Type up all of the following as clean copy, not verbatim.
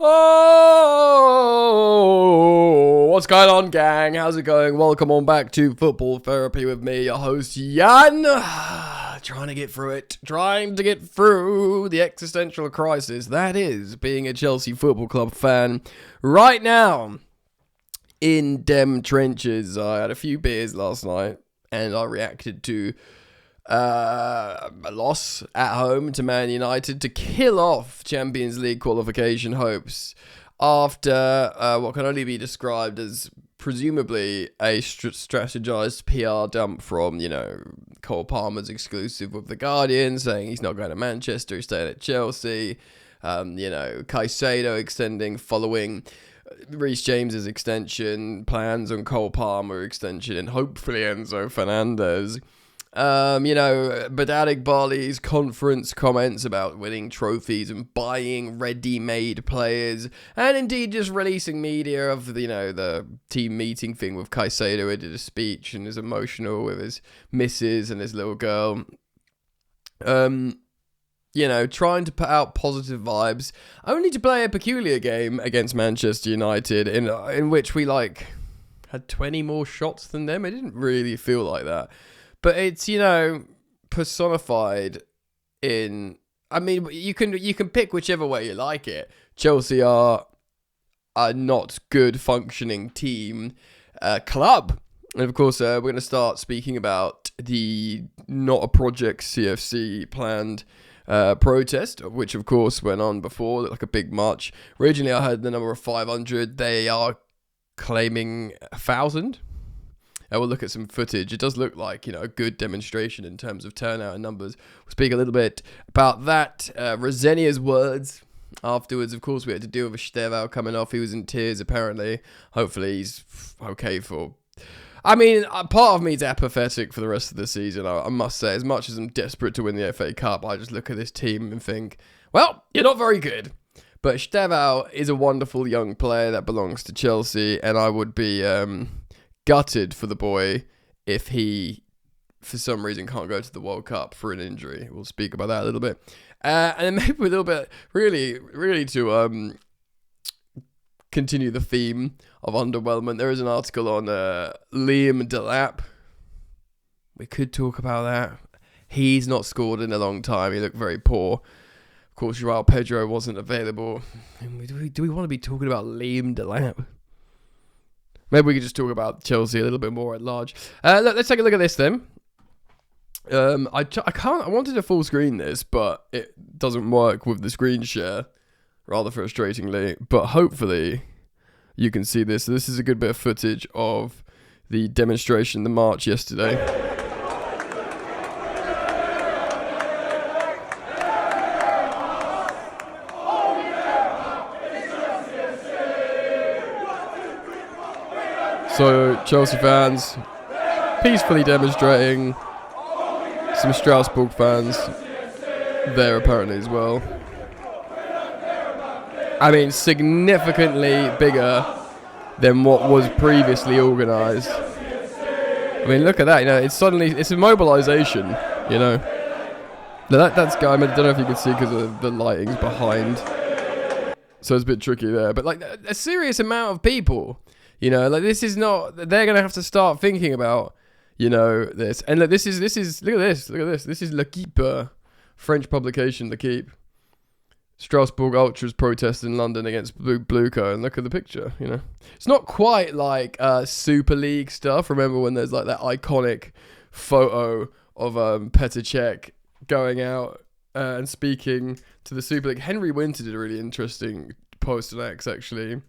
Oh, what's going on, gang? How's it going? Welcome on back to Football Therapy with me, your host, Jan. Trying to get through the existential crisis that is being a Chelsea Football Club fan right now in dem trenches. I had a few beers last night and I reacted to a loss at home to Man United to kill off Champions League qualification hopes after what can only be described as presumably a strategized PR dump from, Cole Palmer's exclusive with The Guardian, saying he's not going to Manchester, he's staying at Chelsea. Caicedo extending following Reece James's extension, plans on Cole Palmer extension, and hopefully Enzo Fernandez. Badadek Barley's conference comments about winning trophies and buying ready-made players, and indeed just releasing media of, the team meeting thing with Caicedo. He did a speech and is emotional with his missus and his little girl. Trying to put out positive vibes, only to play a peculiar game against Manchester United in which we, had 20 more shots than them. It didn't really feel like that. But it's, personified in... I mean, you can pick whichever way you like it. Chelsea are a not good functioning team club. And of course, we're going to start speaking about the Not a Project CFC planned protest, which of course went on before, like a big march. Originally, I heard the number of 500. They are claiming 1,000. We'll look at some footage. It does look like, a good demonstration in terms of turnout and numbers. We'll speak a little bit about that. Rosenior's words afterwards. Of course, we had to deal with Estevao coming off. He was in tears, apparently. Hopefully, he's okay for... I mean, part of me is apathetic for the rest of the season, I must say. As much as I'm desperate to win the FA Cup, I just look at this team and think, well, you're not very good. But Estevao is a wonderful young player that belongs to Chelsea, and I would be... gutted for the boy if he, for some reason, can't go to the World Cup for an injury. We'll speak about that a little bit. And then maybe a little bit, really to continue the theme of underwhelmment, there is an article on Liam Delap. We could talk about that. He's not scored in a long time. He looked very poor. Of course, Joao Pedro wasn't available. Do we want to be talking about Liam Delap? Maybe we could just talk about Chelsea a little bit more at large. Let's take a look at this then. I wanted to full screen this, but it doesn't work with the screen share, rather frustratingly. But hopefully you can see this. So this is a good bit of footage of the demonstration, the march yesterday. So, Chelsea fans peacefully demonstrating, some Strasbourg fans there apparently as well. I mean, significantly bigger than what was previously organised. I mean, look at that, it's a mobilisation, Now that's guy, I don't know if you can see because of the lighting's behind. So it's a bit tricky there, but a serious amount of people. This is not... They're going to have to start thinking about, this. And look, this is... Look at this. This is L'Equipe, French publication, L'Equipe. Strasbourg Ultras protest in London against Bluco. And look at the picture, It's not quite like Super League stuff. Remember when there's that iconic photo of Petr Cech going out and speaking to the Super League. Henry Winter did a really interesting post on X, actually.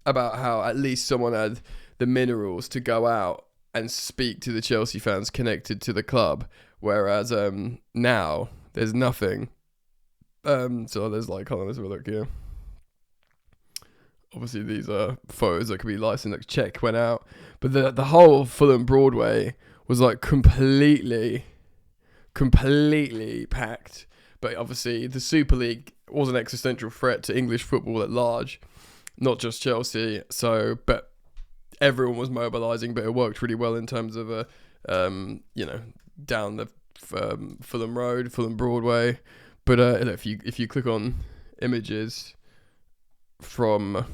About how at least someone had the minerals to go out and speak to the Chelsea fans connected to the club, whereas now there's nothing. So there's hold on, let's have a look here. Obviously these are photos that could be licensed. Cech went out, but the whole Fulham Broadway was completely packed. But obviously the Super League was an existential threat to English football at large. Not just Chelsea, but everyone was mobilising, but it worked really well in terms of, down the Fulham Road, Fulham Broadway. But if you click on images from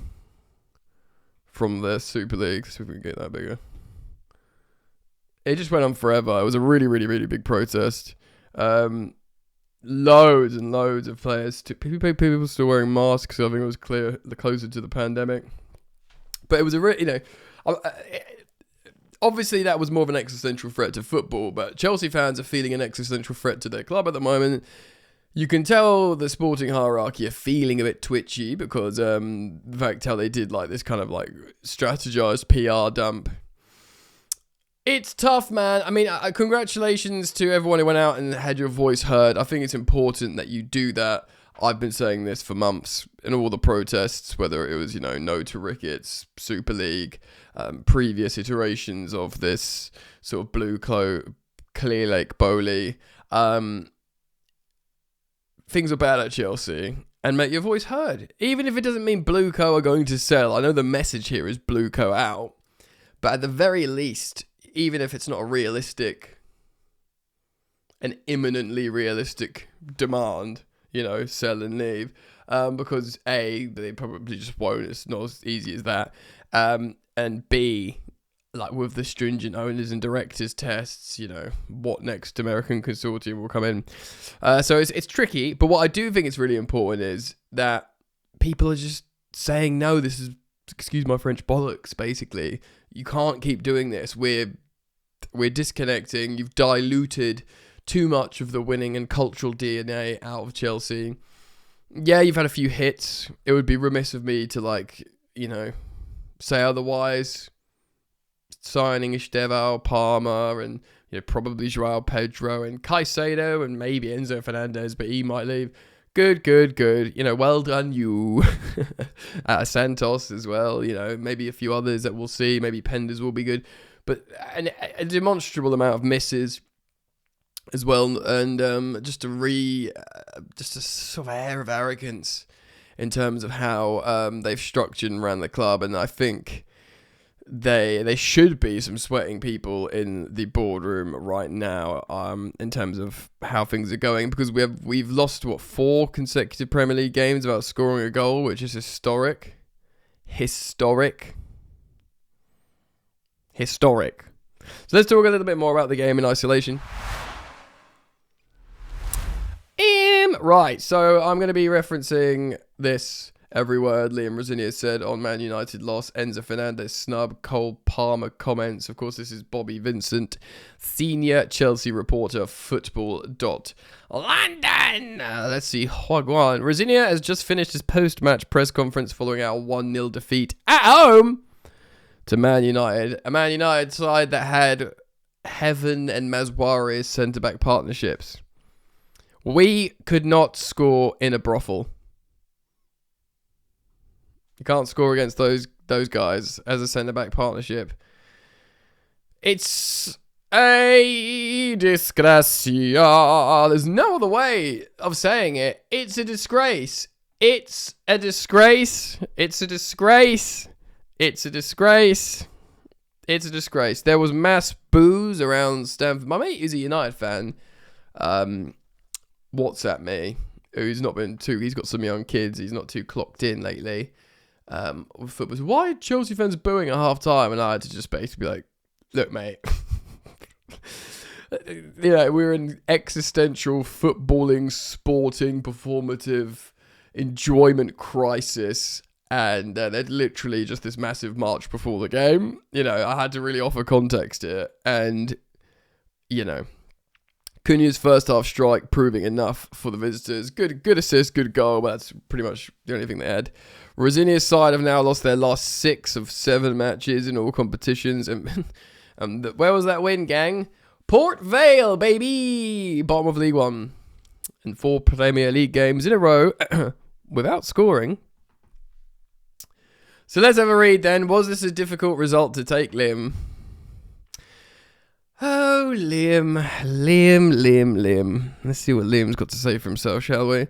the Super League. See if we can get that bigger. It just went on forever. It was a really, really, really big protest. Loads and loads of players. People still wearing masks. I think it was closer to the pandemic. But it was obviously that was more of an existential threat to football. But Chelsea fans are feeling an existential threat to their club at the moment. You can tell the sporting hierarchy are feeling a bit twitchy because the fact how they did like this kind of like strategized PR dump. It's tough, man. I mean, congratulations to everyone who went out and had your voice heard. I think it's important that you do that. I've been saying this for months in all the protests, whether it was, no to Ricketts, Super League, previous iterations of this sort of Clear Lake Bowley. Things are bad at Chelsea, and make your voice heard. Even if it doesn't mean Blue Co are going to sell. I know the message here is Blue Co out, but at the very least, even if it's not a realistic, an imminently realistic demand, sell and leave, because A, they probably just won't. It's not as easy as that, and B, like with the stringent owners and directors tests, what next American consortium will come in. So it's tricky, but what I do think is really important is that people are just saying, no, this is, excuse my French, bollocks, basically. You can't keep doing this. We're disconnecting. You've diluted too much of the winning and cultural DNA out of Chelsea. Yeah, you've had a few hits. It would be remiss of me to, say otherwise. Signing Estevao, Palmer, and probably Joao Pedro and Caicedo and maybe Enzo Fernandez, but he might leave. Good. Well done, you. Santos as well. Maybe a few others that we'll see. Maybe Penders will be good, but a demonstrable amount of misses as well, and just a sort of air of arrogance in terms of how they've structured and ran the club, and I think. They should be some sweating people in the boardroom right now, in terms of how things are going, because we've lost 4 consecutive Premier League games without scoring a goal, which is historic. So let's talk a little bit more about the game in isolation. Right, so I'm going to be referencing this. Every word Liam Rosenior said on Man United loss, Enzo Fernandez snub, Cole Palmer comments. Of course, this is Bobby Vincent, senior Chelsea reporter, football.london. Let's see, Juan. Rosenior has just finished his post-match press conference following our 1-0 defeat at home to Man United. A Man United side that had Heaven and Mazwari centre-back partnerships. We could not score in a brothel. You can't score against those guys as a centre-back partnership. It's a disgracia. There's no other way of saying it. It's a disgrace. It's a disgrace. It's a disgrace. It's a disgrace. It's a disgrace. There was mass boos around Stamford. My mate is a United fan. WhatsApp me. He's got some young kids. He's not too clocked in lately. Football. Why are Chelsea fans booing at half time? And I had to just basically be like, look, mate, we're in existential footballing, sporting, performative enjoyment crisis, and there's literally just this massive march before the game. I had to really offer context here, and Cunha's first half strike proving enough for the visitors. Good assist, good goal, but that's pretty much the only thing they had. Rosenior's side have now lost their last 6 of 7 matches in all competitions. And where was that win, gang? Port Vale, baby! Bottom of League One. And 4 Premier League games in a row without scoring. So let's have a read then. Was this a difficult result to take, Liam? Oh, Liam. Let's see what Liam's got to say for himself, shall we?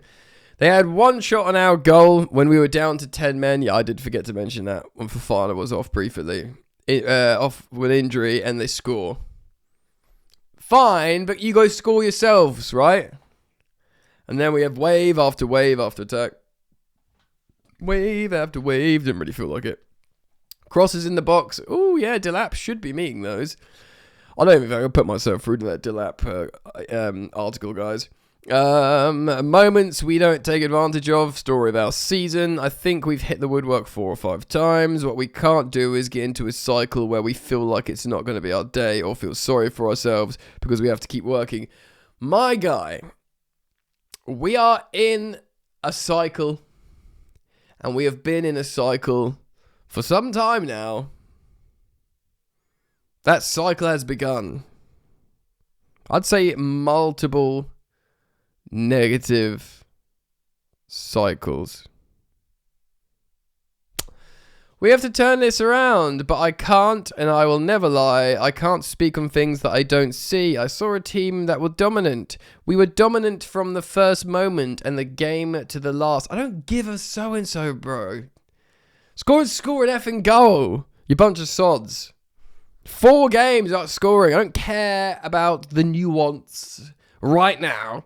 They had 1 shot on our goal when we were down to 10 men. Yeah, I did forget to mention that when Fofana was off briefly. Off with injury, and they score. Fine, but you guys score yourselves, right? And then we have wave after attack. Wave after wave. Didn't really feel like it. Crosses in the box. Oh, yeah, Delap should be meeting those. I don't even think I'll put myself through to that Delap article, guys. Moments we don't take advantage of. Story of our season. I think we've hit the woodwork 4 or 5 times. What we can't do is get into a cycle where we feel like it's not going to be our day or feel sorry for ourselves because we have to keep working. My guy, we are in a cycle, and we have been in a cycle for some time now. That cycle has begun. I'd say multiple negative cycles. We have to turn this around, but I can't, and I will never lie. I can't speak on things that I don't see. I saw a team that were dominant. We were dominant from the first moment and the game to the last. I don't give a so-and-so, bro. Score an effing goal, you bunch of sods. 4 games without scoring. I don't care about the nuance right now.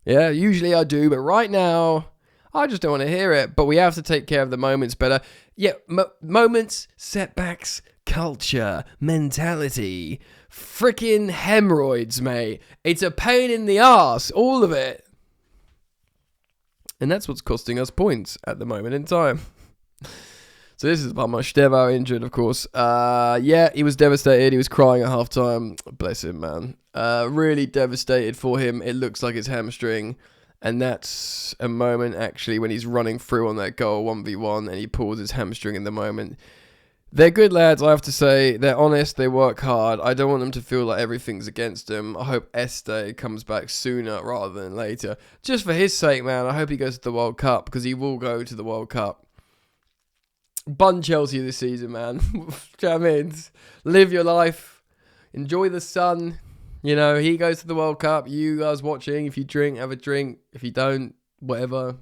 Yeah, usually I do, but right now, I just don't want to hear it. But we have to take care of the moments better. Yeah, moments, setbacks, culture, mentality, freaking hemorrhoids, mate. It's a pain in the arse, all of it. And that's what's costing us points at the moment in time. So this is about my Stevo injured, of course. Yeah, he was devastated. He was crying at halftime. Bless him, man. Really devastated for him. It looks like his hamstring. And that's a moment, actually, when he's running through on that goal 1v1 and he pulls his hamstring in the moment. They're good lads, I have to say. They're honest. They work hard. I don't want them to feel like everything's against them. I hope Este comes back sooner rather than later. Just for his sake, man. I hope he goes to the World Cup, because he will go to the World Cup. Bun Chelsea this season, man. Do you know what I mean? Live your life. Enjoy the sun. You know, he goes to the World Cup. You guys watching, if you drink, have a drink. If you don't, whatever.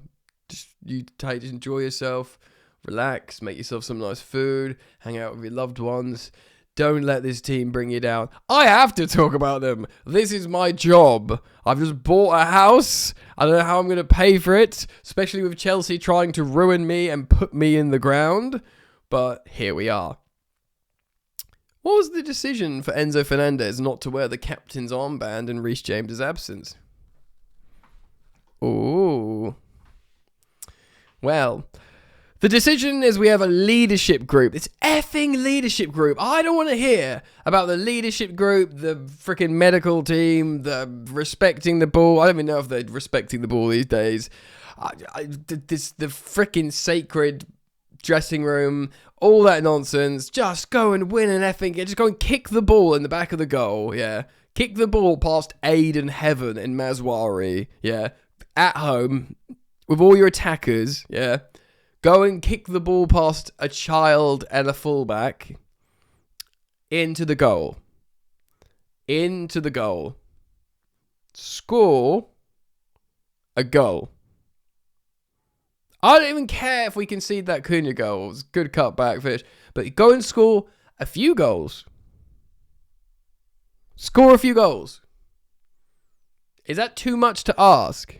Just enjoy yourself. Relax. Make yourself some nice food. Hang out with your loved ones. Don't let this team bring you down. I have to talk about them. This is my job. I've just bought a house. I don't know how I'm going to pay for it, especially with Chelsea trying to ruin me and put me in the ground. But here we are. What was the decision for Enzo Fernandez not to wear the captain's armband in Reece James's absence? Ooh. Well, the decision is we have a leadership group. It's effing leadership group. I don't want to hear about the leadership group, the freaking medical team, the respecting the ball. I don't even know if they're respecting the ball these days. The freaking sacred dressing room, all that nonsense. Just go and win an effing game. Just go and kick the ball in the back of the goal, yeah. Kick the ball past Aiden Heaven in Mazwari, yeah. At home, with all your attackers, yeah. Go and kick the ball past a child and a fullback into the goal. Into the goal. Score a goal. I don't even care if we concede that Cunha goal. It's good cutback fish. But go and score a few goals. Score a few goals. Is that too much to ask?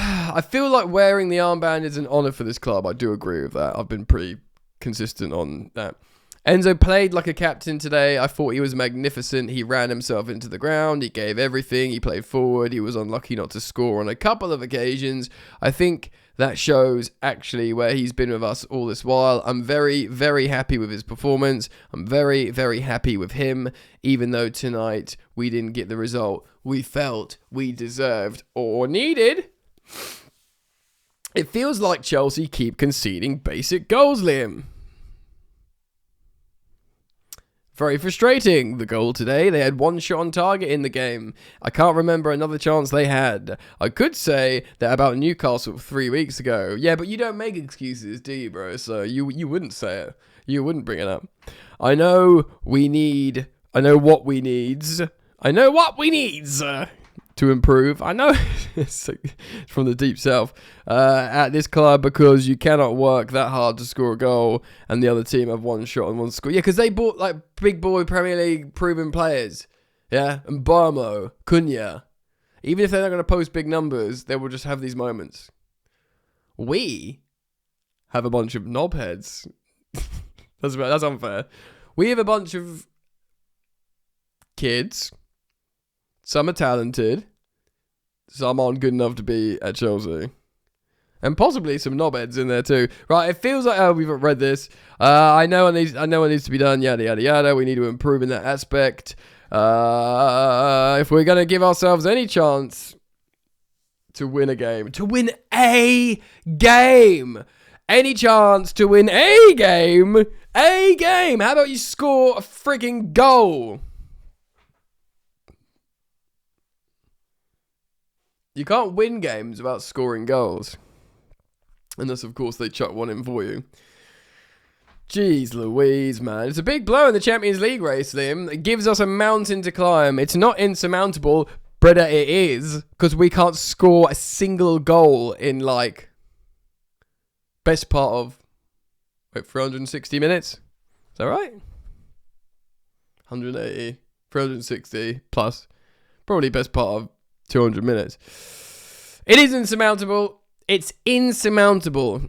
I feel like wearing the armband is an honour for this club. I do agree with that. I've been pretty consistent on that. Enzo played like a captain today. I thought he was magnificent. He ran himself into the ground. He gave everything. He played forward. He was unlucky not to score on a couple of occasions. I think that shows actually where he's been with us all this while. I'm very, very happy with his performance. I'm very, very happy with him, even though tonight we didn't get the result we felt we deserved or needed. It feels like Chelsea keep conceding basic goals, Liam. Very frustrating. The goal today, they had one shot on target in the game. I can't remember another chance they had. I could say that about Newcastle 3 weeks ago. Yeah, but you don't make excuses, do you, bro? So you wouldn't say it. You wouldn't bring it up. I know what we needs. To improve. I know it's from the deep south at this club, because you cannot work that hard to score a goal and the other team have one shot and one score. Yeah, because they bought like big boy Premier League proven players. Yeah, and Barmo, Cunha, Even if they're not going to post big numbers, they will just have these moments. We have a bunch of knobheads. That's unfair. We have a bunch of kids. Some are talented. Some aren't good enough to be at Chelsea. And possibly some knobheads in there too. Right, it feels like, we've read this. I know it needs to be done, yada, yada, yada. We need to improve in that aspect. If we're going to give ourselves any chance to win a game, any chance to win a game, how about you score a freaking goal? You can't win games without scoring goals. Unless, of course, they chuck one in for you. Jeez Louise, man. It's a big blow in the Champions League race, Liam. It gives us a mountain to climb. It's not insurmountable, but it is. Because we can't score a single goal in, best part of, 360 minutes? Is that right? 180, 360 plus. Probably best part of 200 minutes. It is insurmountable. It's insurmountable.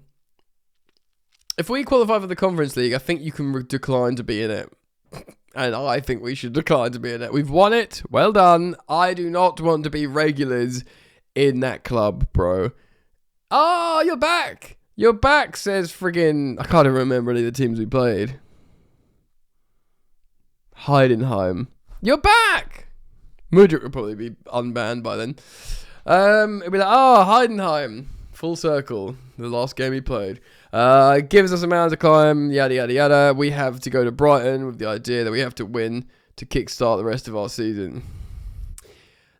If we qualify for the Conference League, I think you can decline to be in it. And I think we should decline to be in it. We've won it. Well done. I do not want to be regulars in that club, bro. Oh, you're back. You're back, says friggin... I can't even remember any of the teams we played. Heidenheim. You're back. Mudryk would probably be unbanned by then. It'd be like, Heidenheim. Full circle. The last game he played. Gives us a mountain to climb. Yada, yada, yada. We have to go to Brighton with the idea that we have to win to kickstart the rest of our season.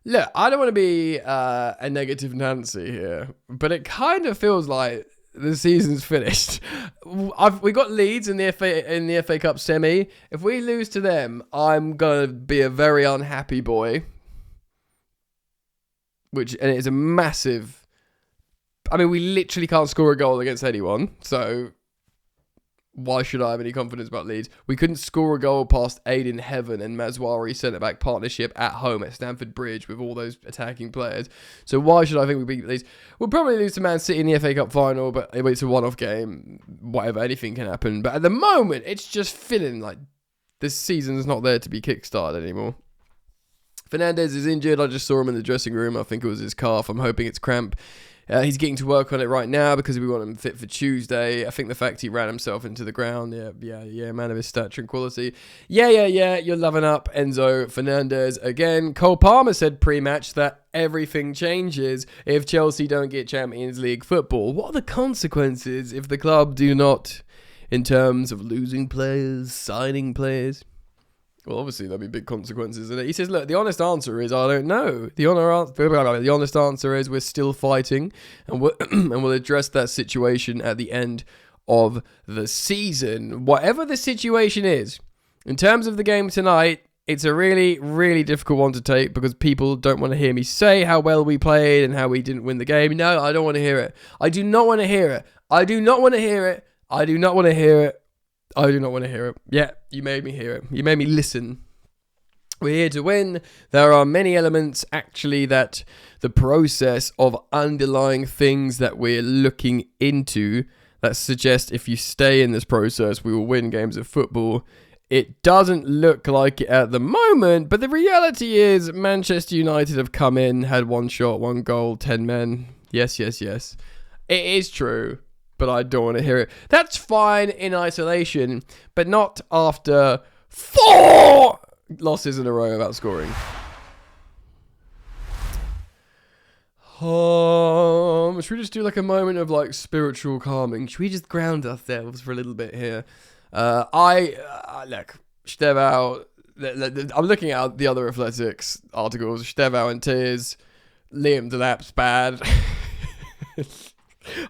Look, I don't want to be a negative Nancy here, but it kind of feels like the season's finished. We got Leeds in the FA Cup semi. If we lose to them, I'm gonna be a very unhappy boy. And it's a massive. I mean, we literally can't score a goal against anyone, so why should I have any confidence about Leeds? We couldn't score a goal past Aiden Heaven and Mazwari centre-back partnership at home at Stamford Bridge with all those attacking players. So why should I think we beat Leeds? We'll probably lose to Man City in the FA Cup final, but it's a one-off game. Whatever, anything can happen. But at the moment, it's just feeling like this season's not there to be kickstarted anymore. Fernandes is injured. I just saw him in the dressing room. I think it was his calf. I'm hoping it's cramp. He's getting to work on it right now because we want him fit for Tuesday. I think the fact he ran himself into the ground, yeah, man of his stature and quality. Yeah, you're loving up Enzo Fernandez again. Cole Palmer said pre-match that everything changes if Chelsea don't get Champions League football. What are the consequences if the club do not, in terms of losing players, signing players? Well, obviously, there'll be big consequences in it. He says, look, the honest answer is, I don't know. The honest answer is we're still fighting, and we'll address that situation at the end of the season. Whatever the situation is, in terms of the game tonight, it's a really, really difficult one to take because people don't want to hear me say how well we played and how we didn't win the game. No, I don't want to hear it. I do not want to hear it. I do not want to hear it. I do not want to hear it. I do not want to hear it. Yeah, you made me hear it. You made me listen. We're here to win. There are many elements, actually, that the process of underlying things that we're looking into that suggest if you stay in this process, we will win games of football. It doesn't look like it at the moment, but the reality is Manchester United have come in, had one shot, one goal, 10 men. Yes. It is true. But I don't want to hear it. That's fine in isolation, but not after 4 losses in a row without scoring. Should we just do like a moment of like spiritual calming? Should we just ground ourselves for a little bit here? Look, Stevao, I'm looking at the other Athletics articles. Stevao in tears. Liam Delap's bad.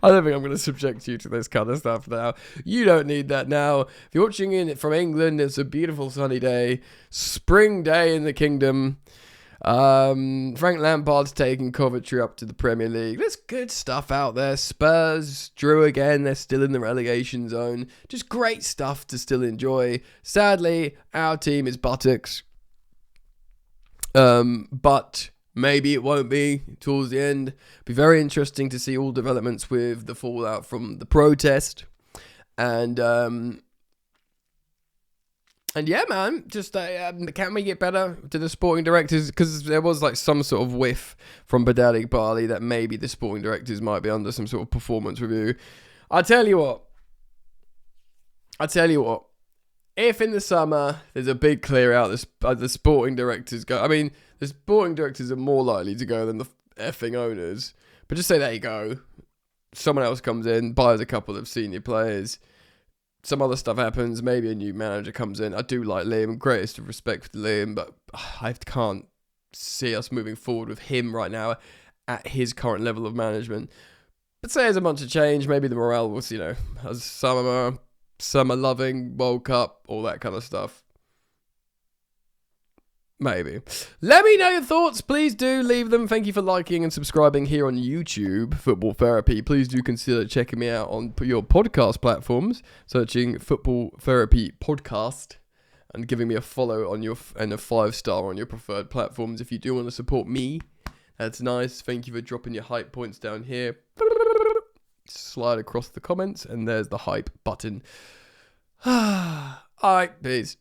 I don't think I'm going to subject you to this kind of stuff now. You don't need that now. If you're watching it from England, it's a beautiful sunny day. Spring day in the kingdom. Frank Lampard's taking Coventry up to the Premier League. There's good stuff out there. Spurs drew again. They're still in the relegation zone. Just great stuff to still enjoy. Sadly, our team is buttocks. But Maybe it won't be towards the end. Be very interesting to see all developments with the fallout from the protest. And yeah, man, just can we get better to the sporting directors? Because there was like some sort of whiff from Badal Iqbali that maybe the sporting directors might be under some sort of performance review. I tell you what. If in the summer there's a big clear out, the sporting directors go. I mean, the sporting directors are more likely to go than the effing owners. But just say there you go. Someone else comes in, buys a couple of senior players. Some other stuff happens. Maybe a new manager comes in. I do like Liam. Greatest of respect for Liam, but I can't see us moving forward with him right now at his current level of management. But say there's a bunch of change. Maybe the morale was, as summer loving, World Cup, all that kind of stuff. Maybe. Let me know your thoughts. Please do leave them. Thank you for liking and subscribing here on YouTube, Football Therapy. Please do consider checking me out on your podcast platforms, searching Football Therapy Podcast, and giving me a follow on and a 5-star on your preferred platforms if you do want to support me. That's nice. Thank you for dropping your hype points down here. Slide across the comments, and there's the hype button. Alright, peace.